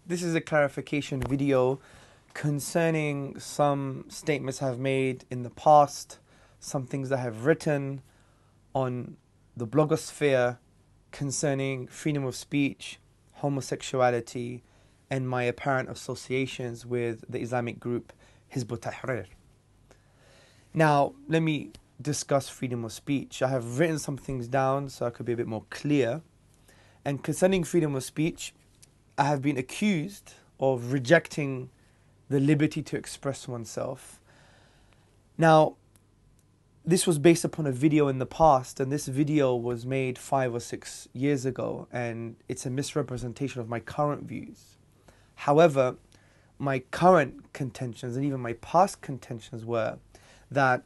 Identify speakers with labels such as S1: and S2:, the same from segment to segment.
S1: This is a clarification video concerning some statements I've made in the past, some things I have written on the blogosphere concerning freedom of speech, homosexuality, and my apparent associations with the Islamic group Hizb ut-Tahrir. Now, let me discuss freedom of speech. I have written some things down so I could be a bit more clear. And concerning freedom of speech, I have been accused of rejecting the liberty to express oneself. Now, this was based upon a video in the past, and this video was made 5 or 6 years ago, and it's a misrepresentation of my current views. However, my current contentions and even my past contentions were that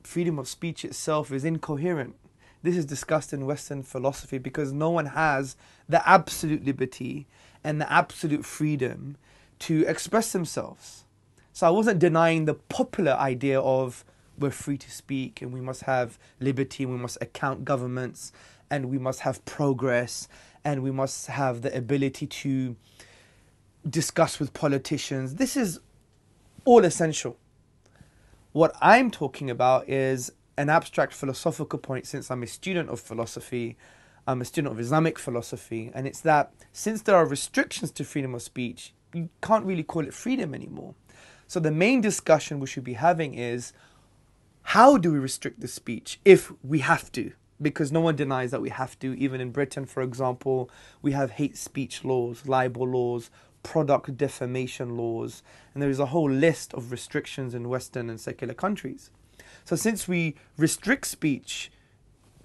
S1: freedom of speech itself is incoherent. This is discussed in Western philosophy because no one has the absolute liberty and the absolute freedom to express themselves. So I wasn't denying the popular idea of we're free to speak and we must have liberty and we must account governments and we must have progress and we must have the ability to discuss with politicians. This is all essential. What I'm talking about is an abstract philosophical point. Since I'm a student of philosophy, I'm a student of Islamic philosophy, and it's that since there are restrictions to freedom of speech, you can't really call it freedom anymore. So the main discussion we should be having is, how do we restrict the speech if we have to? Because no one denies that we have to. Even in Britain, for example, we have hate speech laws, libel laws, product defamation laws, and there is a whole list of restrictions in Western and secular countries. So since we restrict speech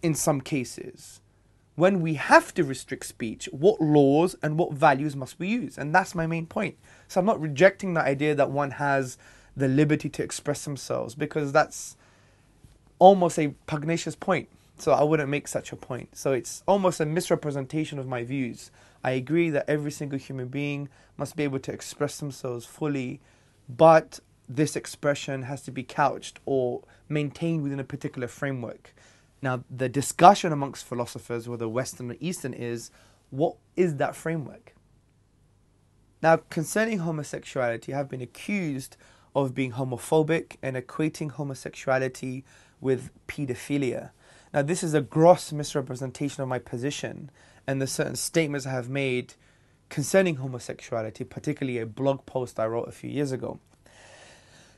S1: in some cases, when we have to restrict speech, what laws and what values must we use? And that's my main point. So I'm not rejecting the idea that one has the liberty to express themselves, because that's almost a pugnacious point. So I wouldn't make such a point. So it's almost a misrepresentation of my views. I agree that every single human being must be able to express themselves fully, but this expression has to be couched or maintained within a particular framework. Now, the discussion amongst philosophers, whether Western or Eastern, is what is that framework? Now, concerning homosexuality, I have been accused of being homophobic and equating homosexuality with paedophilia. Now, this is a gross misrepresentation of my position and the certain statements I have made concerning homosexuality, particularly a blog post I wrote a few years ago.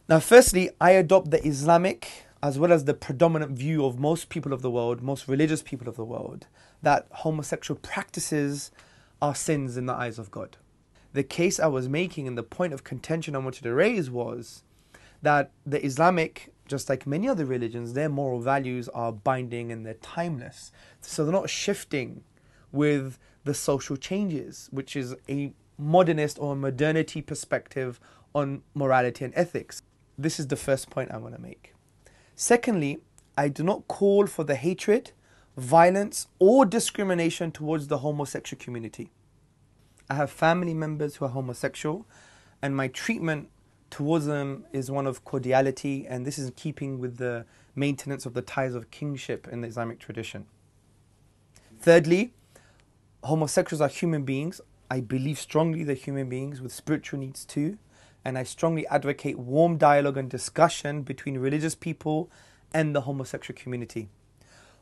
S1: Now, firstly, I adopt the Islamic as well as the predominant view of most people of the world, most religious people of the world, that homosexual practices are sins in the eyes of God. The case I was making and the point of contention I wanted to raise was that the Islamic, just like many other religions, their moral values are binding and they're timeless. So they're not shifting with the social changes, which is a modernist or modernity perspective on morality and ethics. This is the first point I want to make. Secondly, I do not call for the hatred, violence, or discrimination towards the homosexual community. I have family members who are homosexual, and my treatment towards them is one of cordiality, and this is in keeping with the maintenance of the ties of kingship in the Islamic tradition. Thirdly, homosexuals are human beings. I believe strongly they're human beings with spiritual needs too. And I strongly advocate warm dialogue and discussion between religious people and the homosexual community.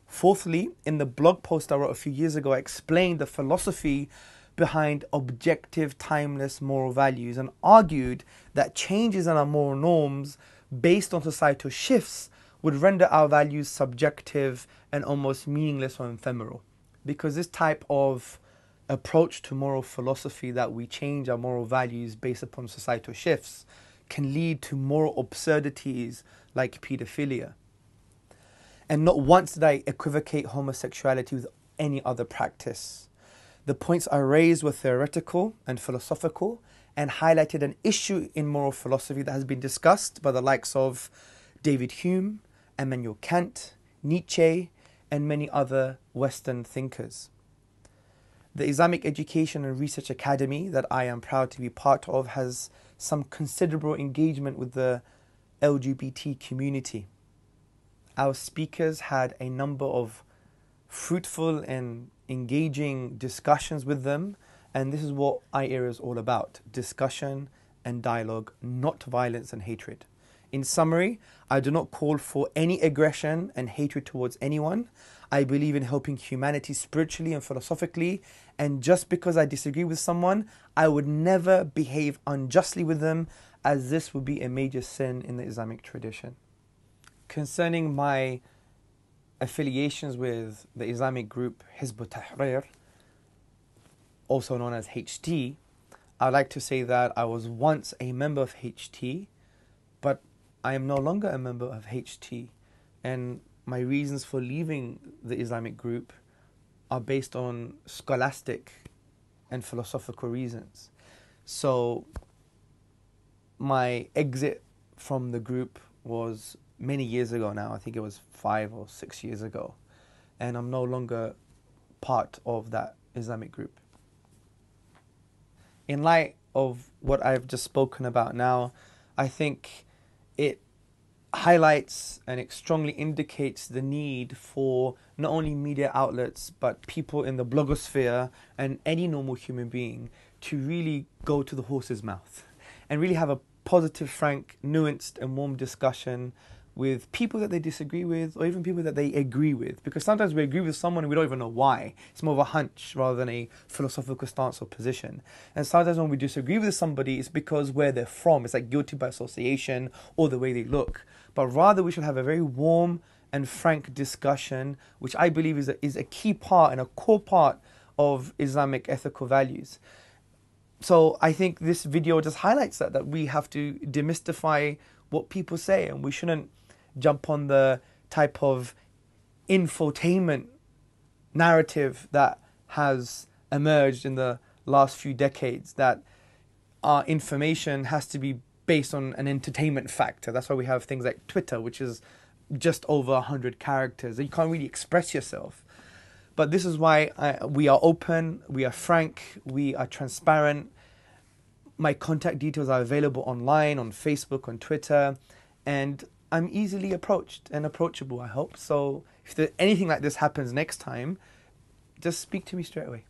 S1: Fourthly, in the blog post I wrote a few years ago, I explained the philosophy behind objective, timeless moral values and argued that changes in our moral norms based on societal shifts would render our values subjective and almost meaningless or ephemeral. Because this type of approach to moral philosophy, that we change our moral values based upon societal shifts, can lead to moral absurdities like paedophilia. And not once did I equivocate homosexuality with any other practice. The points I raised were theoretical and philosophical and highlighted an issue in moral philosophy that has been discussed by the likes of David Hume, Immanuel Kant, Nietzsche, and many other Western thinkers. The Islamic Education and Research Academy that I am proud to be part of has some considerable engagement with the LGBT community. Our speakers had a number of fruitful and engaging discussions with them, And this is what iERA is all about: discussion and dialogue, not violence and hatred. In summary, I do not call for any aggression and hatred towards anyone. I believe in helping humanity spiritually and philosophically, and just because I disagree with someone, I would never behave unjustly with them, as this would be a major sin in the Islamic tradition. Concerning my affiliations with the Islamic group Hizb ut-Tahrir, also known as HT, I'd like to say that I was once a member of HT, but I am no longer a member of HT, and my reasons for leaving the Islamic group are based on scholastic and philosophical reasons. So my exit from the group was many years ago now. I think it was 5 or 6 years ago, and I'm no longer part of that Islamic group. In light of what I've just spoken about now, I think it highlights and it strongly indicates the need for not only media outlets but people in the blogosphere and any normal human being to really go to the horse's mouth and really have a positive, frank, nuanced and warm discussion with people that they disagree with, or even people that they agree with. Because sometimes we agree with someone and we don't even know why. It's more of a hunch rather than a philosophical stance or position. And sometimes when we disagree with somebody, it's because where they're from. It's like guilty by association or the way they look. But rather we should have a very warm and frank discussion, which I believe is a key part and a core part of Islamic ethical values. So I think this video just highlights that we have to demystify what people say, and we shouldn't jump on the type of infotainment narrative that has emerged in the last few decades, that our information has to be based on an entertainment factor. That's why we have things like Twitter, which is just over 100 characters. You can't really express yourself. But this is why we are open, we are frank, we are transparent. My contact details are available online, on Facebook, on Twitter, and I'm easily approached and approachable, I hope. So if anything like this happens next time, just speak to me straight away.